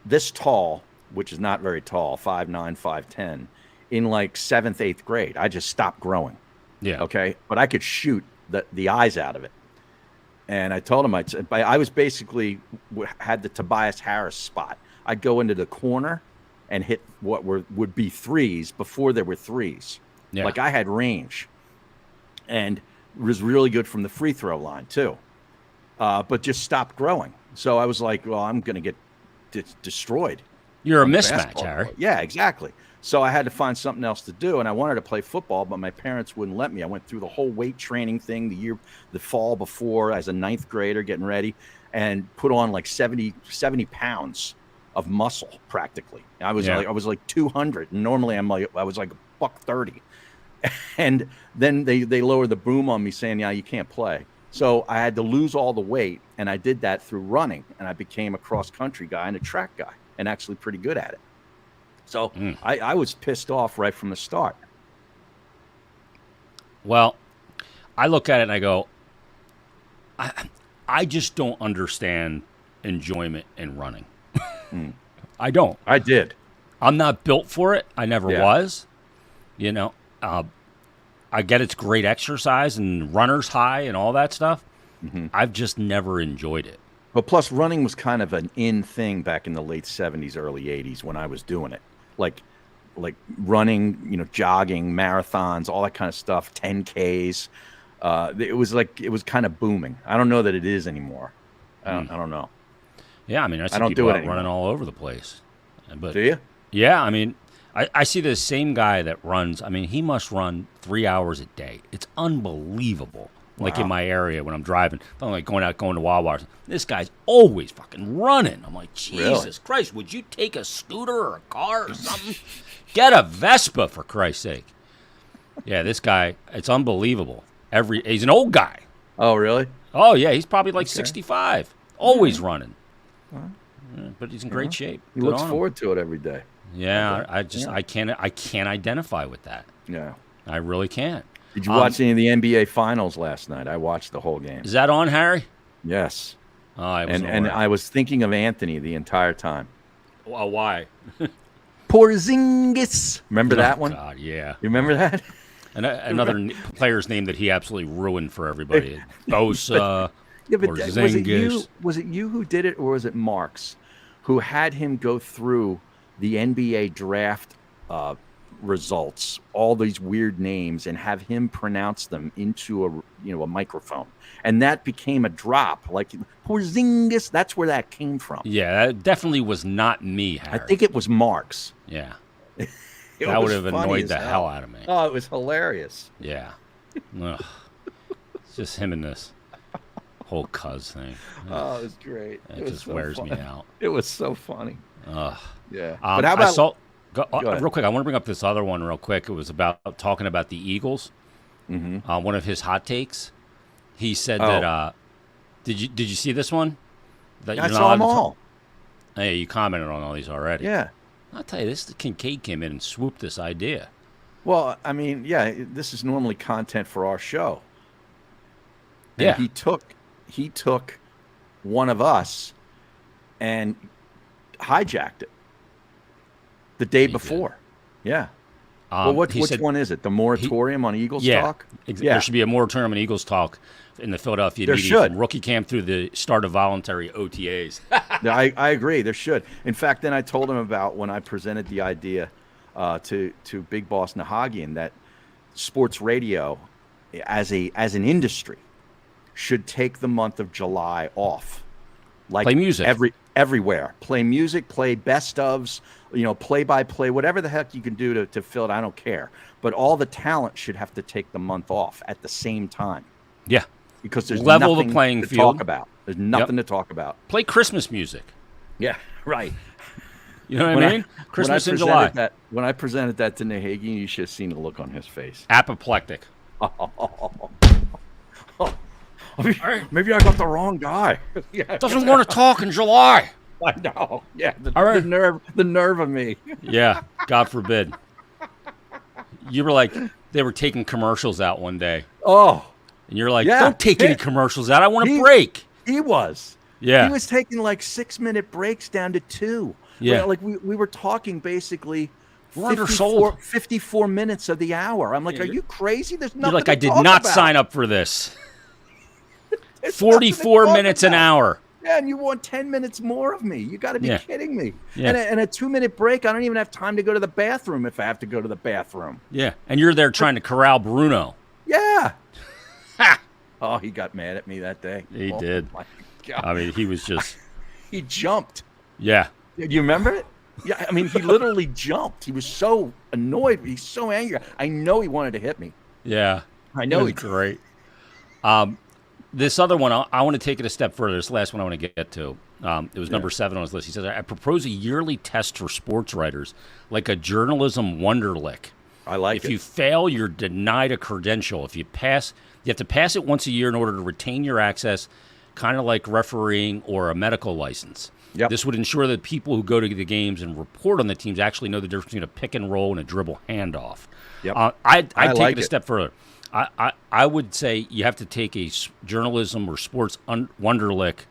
this tall, which is not very tall, 5'9", 5'10", in like 7th, 8th grade. I just stopped growing. Yeah. Okay. But I could shoot the eyes out of it. And I told him I was basically had the Tobias Harris spot. I'd go into the corner and hit what would be threes before there were threes. Yeah. Like I had range, and was really good from the free throw line too. But just stopped growing. So I was like, well, I'm going to get destroyed. You're a on the mismatch, basketball Harry. court. Yeah, exactly. So I had to find something else to do, and I wanted to play football, but my parents wouldn't let me. I went through the whole weight training thing the fall before as a 9th grader getting ready, and put on like 70 pounds of muscle practically. I was like 200, and normally I was like $130. And then they lowered the boom on me saying, yeah, you can't play. So I had to lose all the weight, and I did that through running, and I became a cross-country guy and a track guy, and actually pretty good at it. So I was pissed off right from the start. Well, I look at it and I go, I just don't understand enjoyment in running. I don't. I did. I'm not built for it. I never Yeah. was. I get it's great exercise and runner's high and all that stuff. Mm-hmm. I've just never enjoyed it. But plus, running was kind of an in thing back in the late 70s, early 80s when I was doing it. Like running, jogging, marathons, all that kind of stuff, 10Ks. It was kind of booming. I don't know that it is anymore. I don't know. Yeah, I mean, I see don't people do it out anymore. running all over the place. But Do you? yeah, I mean, I see the same guy that runs. I mean, he must run 3 hours a day. It's unbelievable. Like in my area when I'm driving, I'm like going to Wawa. This guy's always fucking running. I'm like, Jesus Christ, would you take a scooter or a car or something? Get a Vespa for Christ's sake. Yeah, this guy, it's unbelievable. He's an old guy. Oh, really? Oh yeah, he's probably like 65. Always running. Yeah, but he's in great shape. He Good looks on him. forward to it every day. Yeah, I can't identify with that. Yeah. I really can't. Did you watch any of the NBA Finals last night? I watched the whole game. Is that on, Harry? Yes. Oh, I was And I was thinking of Anthony the entire time. Well, why? Porzingis. Remember that one? God, yeah. You remember that? And another player's name that he absolutely ruined for everybody. Bosa. Yeah, but Porzingis. was it you who did it, or was it Marks who had him go through the NBA draft results, all these weird names, and have him pronounce them into a microphone, and that became a drop. Like Porzingis, that's where that came from. Yeah, that definitely was not me, Harry. I think it was Marks. Yeah. It That would was have funny annoyed as the hell out of me. Oh, it was hilarious. Yeah. Ugh. It's just him and this whole cuz thing. Oh, it was great. It just wears me out. It was so funny. Ugh. Yeah. But how about ahead. real quick, I want to bring up this other one real quick. It was about talking about the Eagles. Mm-hmm. One of his hot takes. He said that. Did you see this one? That I you're not saw them allowed to all. Hey, you commented on all these already. Yeah. I'll tell you, this Kincaid came in and swooped this idea. Well, I mean, yeah, this is normally content for our show. And Yeah. he took one of us and hijacked it the day before. Yeah. Well, which said- one is it? The moratorium on Eagles talk? There should be a moratorium on Eagles talk in the Philadelphia There media should. from rookie camp through the start of voluntary OTAs. Yeah, I agree. There should. In fact, then I told him about when I presented the idea to Big Boss Nahagian that sports radio, as an industry, should take the month of July off. Like Play music. Everywhere. Play music, play best ofs, play by play, whatever the heck you can do to fill it. I don't care. But all the talent should have to take the month off at the same time. Yeah. Because there's Level nothing the playing to field. talk about. There's nothing to talk about. Play Christmas music. Yeah, right. You know what I mean? Christmas in July. When I presented that to Nahagian, you should have seen the look on his face. Apoplectic. Maybe I got the wrong guy. Yeah, Doesn't want to talk in July. I know. Yeah, All right. the nerve of me. Yeah, God forbid. You were like, they were taking commercials out one day, Oh, and you're like, Yeah. don't take any commercials out. I want He- a break. he was. Yeah. He was taking like 6-minute breaks down to 2. Yeah. Like we were talking basically We're undersold. 54 minutes of the hour. I'm like, are you're- you crazy? There's You're nothing like, to I did talk not about. sign up for this. There's nothing to 44 talk minutes an about. hour. Yeah, and you want 10 minutes more of me. You got to be Yeah. kidding me. Yeah. And a 2-minute break, I don't even have time to go to the bathroom if I have to go to the bathroom. Yeah, and you're there trying to corral Bruno. Yeah. Oh, he got mad at me that day. He Oh, did. my God. I mean, he was just, He jumped. yeah. Do you remember it? Yeah, I mean, he literally jumped. He was so annoyed. He's so angry. I know he wanted to hit me. Yeah. I It know was he did. great. This other one, I want to take it a step further. This last one I want to get to. It was number 7 on his list. He says, I propose a yearly test for sports writers, like a journalism Wonderlic. I like If it. you fail, you're denied a credential. If you pass, you have to pass it once a year in order to retain your access, kind of like refereeing or a medical license. Yep. This would ensure that people who go to the games and report on the teams actually know the difference between a pick and roll and a dribble handoff. Yep. I'd I take like it a it. step further. I would say you have to take a journalism or sports Wonderlic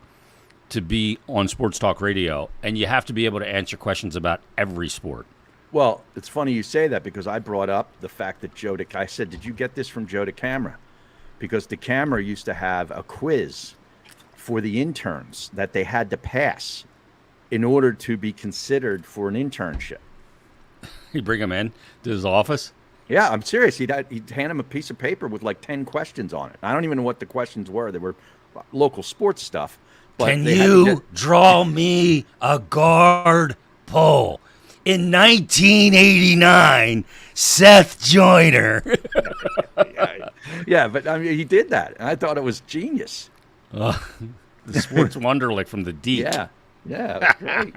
to be on Sports Talk Radio, and you have to be able to answer questions about every sport. Well, it's funny you say that because I brought up the fact that I said, did you get this from Joe DeCamera? Because DeCamera used to have a quiz for the interns that they had to pass in order to be considered for an internship. You bring him in to his office. Yeah, I'm serious. He'd hand him a piece of paper with like 10 questions on it. I don't even know what the questions were. They were local sports stuff. But Can they had to you get- draw me a guard pole? In 1989, Seth Joyner. Yeah, but I mean, he did that, and I thought it was genius. The sports Wonderlic from the deep. Yeah, yeah, great.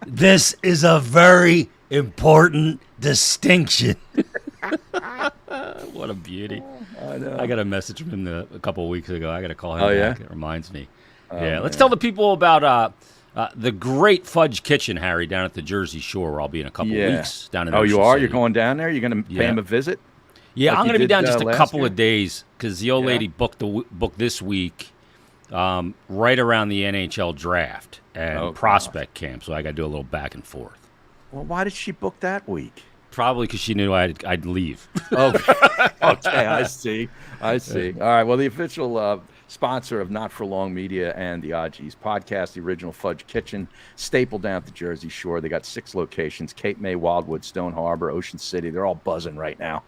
This is a very important distinction. What a beauty. I know. I got a message from him a couple of weeks ago. I got to call him Oh, yeah? back. It reminds me. Yeah, let's tell the people about the great Fudge Kitchen, Harry, down at the Jersey Shore, where I'll be in a couple of Yeah. weeks. Down in Oh, you Ocean are? City. You're going down there? You're going to pay Yeah. him a visit? Yeah, like I'm you going to be did, down just a last couple year? of days because the old Yeah. lady booked this week, right around the NHL draft and Oh, prospect camp. So I got to do a little back and forth. Well, why did she book that week? Probably because she knew I'd leave. Oh, okay, I see. I see. All right, well, the official sponsor of Not For Long Media and the Odgies podcast, the original Fudge Kitchen, staple down at the Jersey Shore. They got 6 locations: Cape May, Wildwood, Stone Harbor, Ocean City. They're all buzzing right now.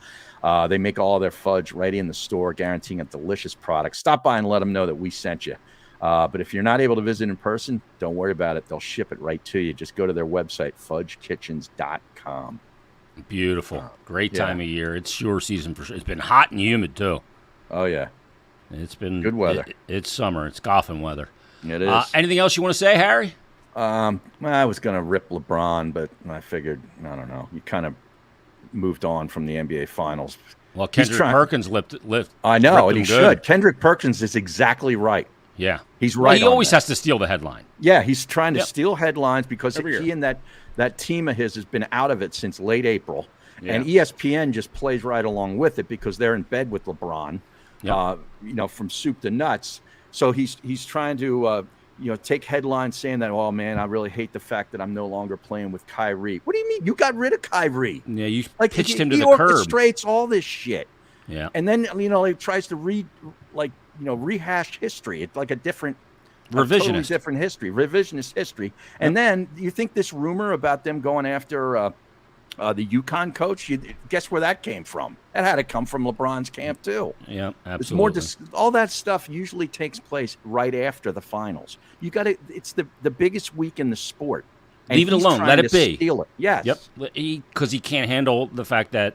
They make all their fudge right in the store, guaranteeing a delicious product. Stop by and let them know that we sent you. But if you're not able to visit in person, don't worry about it. They'll ship it right to you. Just go to their website, fudgekitchens.com. Beautiful. Great Yeah. time of year. It's shore season for sure. It's been hot and humid, too. Oh, yeah. It's been Good weather. It's summer. It's golfing weather. It is. Anything else you want to say, Harry? I was going to rip LeBron, but I figured, I don't know. You kind of moved on from the NBA Finals. Well, He's Kendrick trying- Perkins lift. I know, ripped and he him good. should. Kendrick Perkins is exactly right. Yeah. He's Well, right he on always that. has to steal the headline. Yeah, he's trying to Yep. steal headlines because Every he year. and that team of his has been out of it since late April. Yeah. And ESPN just plays right along with it because they're in bed with LeBron, Yep. from soup to nuts. So he's trying to, take headlines saying that, oh, man, I really hate the fact that I'm no longer playing with Kyrie. What do you mean? You got rid of Kyrie. Yeah, you Like pitched he, him to he the curb. orchestrates all this shit. Yeah. And then, he tries to rehash history. It's like a totally Revisionist. different history, revisionist history. And then you think this rumor about them going after the UConn coach, guess where that came from? That had to come from LeBron's camp too. Yeah, It's more absolutely. all that stuff usually takes place right after the finals. You got it. It's the biggest week in the sport. And Leave it he's alone. trying Let to it be. Steal it. Yes. Yep. Because he can't handle the fact that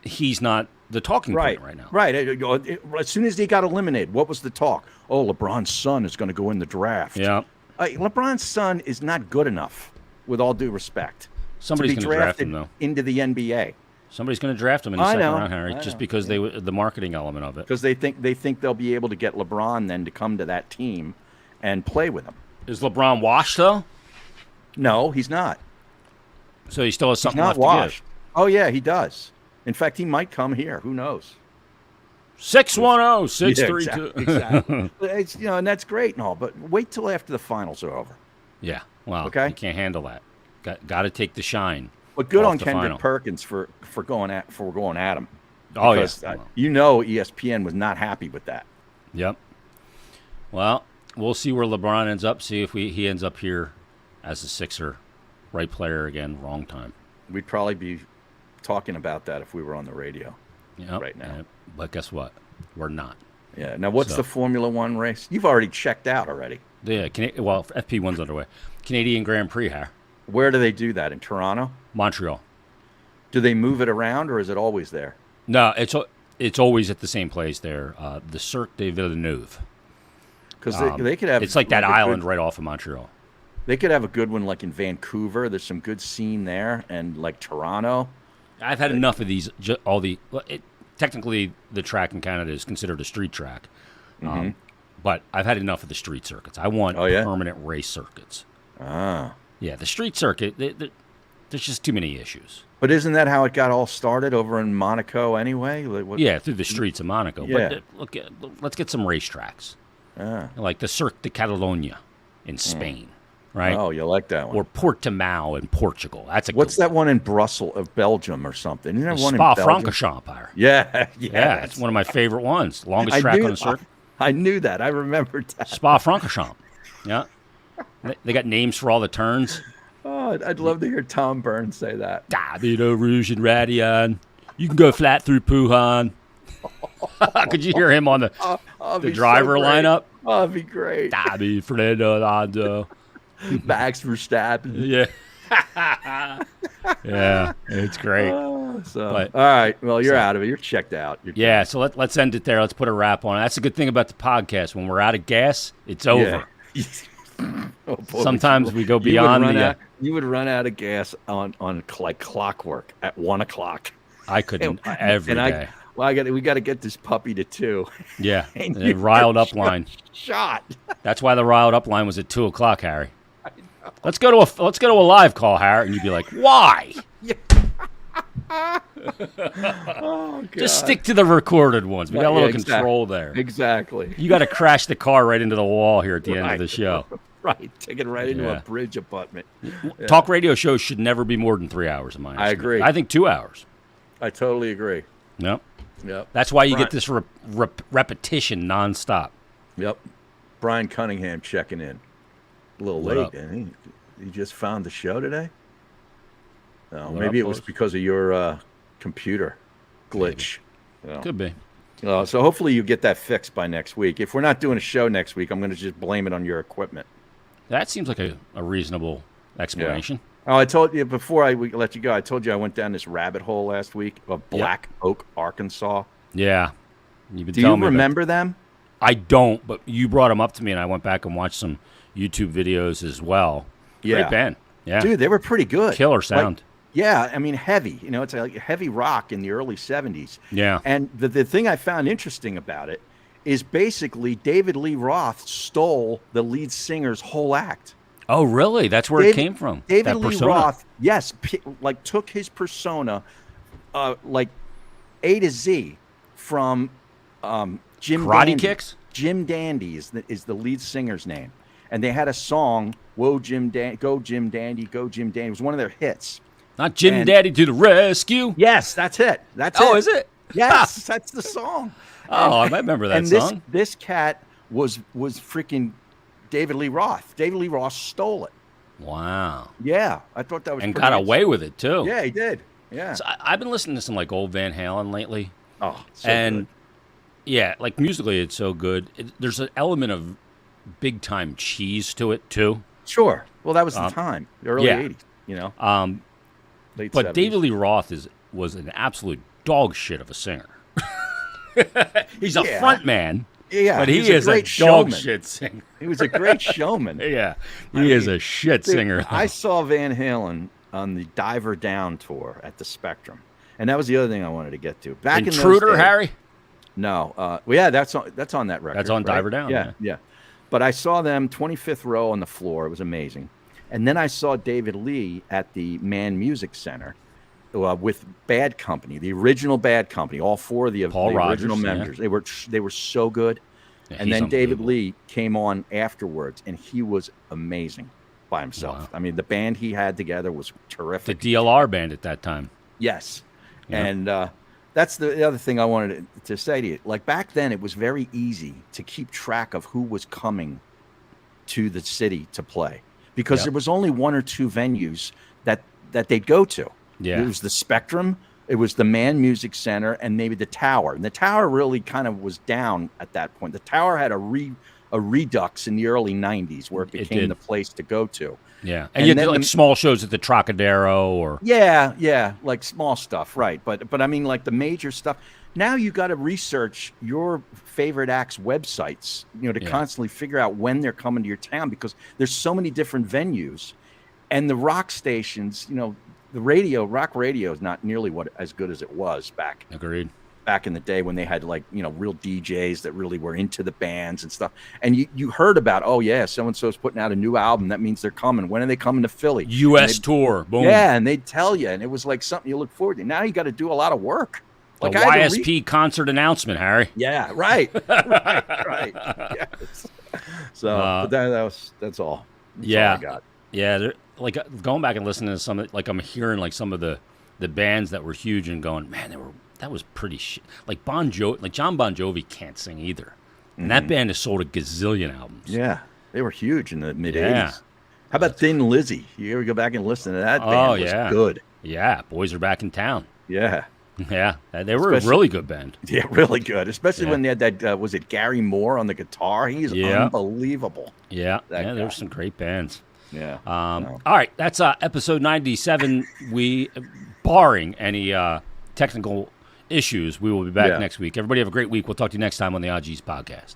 he's not the talking point right now. Right. As soon as he got eliminated, what was the talk? Oh, LeBron's son is going to go in the draft. Yeah. LeBron's son is not good enough, with all due respect, Somebody's to be going to draft drafted him, though. into the NBA. Somebody's going to draft him in the I second know, round, Harry, I just know, because the marketing element of it. Because they think they'll be able to get LeBron then to come to that team and play with them. Is LeBron washed though? No, he's not. So he still has He's something not left washed. Oh yeah, he does. In fact, he might come here. Who knows? to give. 610-632. Exactly. It's, and that's great and all, but wait till after the finals are over. Yeah. Well, Okay. you can't handle that. Got to take the shine. But good off on the Kendrick final. Perkins for going at him. Oh, yeah. Because, ESPN was not happy with that. Yep. Well, we'll see where LeBron ends up. See if he ends up here as a Sixer, right player again, wrong time. We'd probably be talking about that if we were on the radio. Yep. Right now. Yep. But guess what? We're not. Yeah. Now, what's So- the Formula One race? You've already checked out already. Yeah. FP1's underway. Canadian Grand Prix here, Where do they do that? In Toronto? Montreal. Do they move it around, or is it always there? No, it's always at the same place there. The Cirque de Villeneuve. Because they could have. It's like that a island good- right off of Montreal. They could have a good one like in Vancouver. There's some good scene there, and like Toronto. I've had enough of these. Technically, the track in Canada is considered a street track, but I've had enough of the street circuits. I want Oh, yeah? permanent race circuits. Ah. Yeah, the street circuit. There's just too many issues. But isn't that how it got all started over in Monaco anyway? Yeah, through the streets of Monaco. Yeah. But let's get some racetracks, Ah. like the Cirque de Catalonia in Spain, right? Oh, you like that one. Or Portimao in Portugal. That's a What's good that one in Brussels, Belgium or something? Isn't there one. one Spa in Belgium? Francorchamps. Yeah, Yeah, it's one of my favorite ones. Longest I track knew- on the circuit. I knew that. I remembered that. Spa Francorchamps. Yeah. They got names for all the turns. Oh, I'd love to hear Tom Burns say that. Davide Rouge and Radion. You can go flat through Puhan. Could you hear him on the Oh, the driver lineup? Oh, it'd be great. Davi, Fernando Alonso. Max Verstappen. Yeah. Yeah, it's great. So, But- all right. Well, you're out of it. You're checked out. You're Yeah, so let's end it there. Let's put a wrap on it. That's a good thing about the podcast. When we're out of gas, it's over. Yeah. Oh, boy, Sometimes we go you would beyond run the. out- you would run out of gas on like clockwork at 1 o'clock. I couldn't every day. We got to get this puppy to 2. Yeah, And the you riled were up line. Shot. That's why the riled up line was at 2:00, Harry. Let's go to a live call, Harry, and you'd be like, why? Oh, God. Just stick to the recorded ones. We got a little control there. Exactly. You got to crash the car right into the wall here at the end of the show. Right. Take it right into Yeah. a bridge abutment. Talk radio shows should never be more than 3 hours, in my estimate. agree. I think 2 hours. I totally agree. Yep. Yep. That's why you Right. get this repetition nonstop. Yep. Brian Cunningham checking in. A little What late, up? didn't he? You just found the show today? No, What maybe up, it was boys? because of your computer glitch. You know. Could be. So hopefully you get that fixed by next week. If we're not doing a show next week, I'm going to just blame it on your equipment. That seems like a reasonable explanation. Oh, I told you before we let you go. I told you I went down this rabbit hole last week of Black Oak, Arkansas. Yeah. You've been Do you telling me about- remember them? I don't, but you brought them up to me, and I went back and watched some YouTube videos as well. Yeah. Great band. Yeah. Dude, they were pretty good. Killer Like, sound. yeah, I mean heavy. You know, it's like heavy rock in the early 70s. Yeah. And the thing I found interesting about it is basically David Lee Roth stole the lead singer's whole act. Oh, really? That's where it came from. David that Lee persona. Roth, yes, like took his persona, like A to Z, from Jim Karate Dandy. Kicks? Jim Dandy is the lead singer's name, and they had a song, "Whoa Jim Go Jim Dandy, Go Jim Dandy." It was one of their hits. Not Jim And- Daddy to the rescue. Yes, that's it. That's Oh, it. is it? Yes, that's the song. Oh, I might remember that and song. this cat was freaking David Lee Roth. David Lee Roth stole it. Wow. Yeah, I thought that was And pretty got away with it, too. Yeah, he did. Yeah. So I've been listening to some, like, old Van Halen lately. Oh, so and, good. yeah, like, musically it's so good. There's an element of big-time cheese to it, too. Sure. Well, that was the time, the early yeah. 80s. You know, late But 70s. David Lee Roth was an absolute dog shit of a singer. He's a Yeah. front man, Yeah, but he he was a is a great dog showman. shit singer. He was a great showman. Yeah, he is a shit Dude, singer. I saw Van Halen on the Diver Down tour at the Spectrum, And that was the other thing I wanted to get to. Back in those Intruder, days- Harry? No. Well, yeah, that's on that record. That's on right? Diver Down, Yeah, yeah. But I saw them 25th row on the floor. It was amazing. And then I saw David Lee at the Mann Music Center with Bad Company, the original Bad Company, all four of the Paul original Rogers, yeah. members. They were so good. Yeah, And he's then David unbelievable. Lee came on afterwards, and he was amazing by himself. Wow. I mean, the band he had together was The terrific. DLR band at that time. Yes. Yeah. And that's the other thing I wanted to say to you. Like back then, it was very easy to keep track of who was coming to the city to play because Yep. there was only one or two venues that they'd go to. Yeah. It was the Spectrum, it was the Mann Music Center, and maybe the Tower. And the Tower really kind of was down at that point. The Tower had a redux in the early 90s where it It became did. the place to go to. Yeah. And, And you had then like the- small shows at the Trocadero or Yeah, like small stuff, right? But I mean, like the major stuff. Now you got to research your favorite acts' websites, to Yeah. constantly figure out when they're coming to your town because there's so many different venues, and the rock stations. The rock radio is not nearly as good as it was back Agreed. in the day when they had real DJs that really were into the bands and stuff. And you heard about, oh yeah, so and so's putting out a new album. That means they're coming. When are they coming to Philly? US And tour. Boom. yeah, and they'd tell you, and it was like something you look forward to. Now you got to do a lot of work. The I had to YSP concert announcement, Harry. yeah, right, right. Yes. So, but that's all. That's yeah. all I got. Yeah, like going back and listening to some, like I'm hearing like some of the bands that were huge and going, man, that was pretty shit. Like John Bon Jovi can't sing either, and that band has sold a gazillion albums. Yeah, they were huge in the mid '80s. Yeah. How about Thin Lizzy? You ever go back and listen to that? Oh, Band yeah. was good. Yeah, Boys Are Back in Town. Yeah, Yeah, they were Especially- a really good band. yeah, really good. Especially Yeah. when they had that. Was it Gary Moore on the guitar? He's Yeah. unbelievable. Yeah, That there guy. were some great bands. Yeah. All right, that's episode 97. We, barring any technical issues, we will be back Yeah. next week. Everybody have a great week. We'll talk to you next time on the OGs podcast.